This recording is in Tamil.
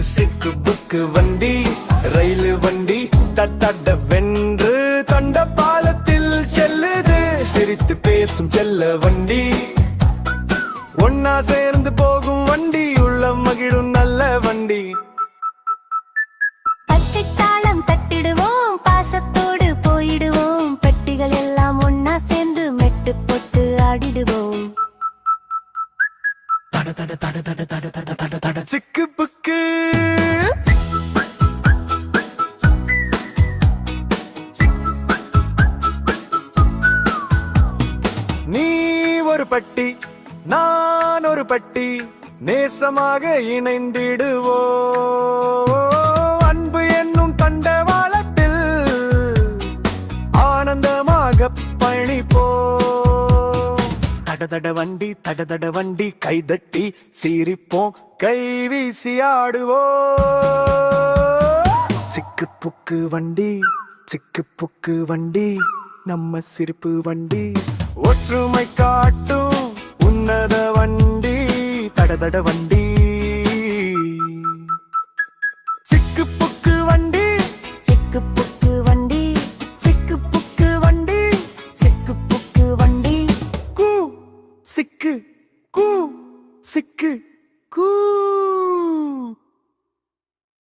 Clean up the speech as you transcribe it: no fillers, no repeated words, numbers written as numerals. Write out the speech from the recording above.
சிக்கு புக்கு வண்டி ரயில் வண்டி தட்டட வென்று தொண்ட பாலத்தில் செல்லுது சிரித்து பேசும் செல்ல வண்டி ஒன்னா சேர்ந்து போகும் வண்டி உள்ள மகிழும் நல்ல வண்டி பச்சைத்தாளம் தட்டிடுவோம் பாசத்தோடு போயிடுவோம் பெட்டிகள் எல்லாம் ஒன்னா சேர்ந்து மெட்டு போட்டு ஆடிடுவோம் தட தட தட தட தட தட தட தட சிக்கு புக்கு நீ ஒரு பட்டி நான் ஒரு பட்டி நேசமாக இணைந்திடுவோ அன்பு என்னும் தண்டவாளத்தில் ஆனந்தமாக பயணிப்போ தட தட வண்டி கைதட்டி சீரிப்போம் கை வீசி ஆடுவோ சிக்கு புக்கு வண்டி நம்ம சிரிப்பு வண்டி ஒற்றுமை காட்டும் உன்னத வண்டி தட வண்டி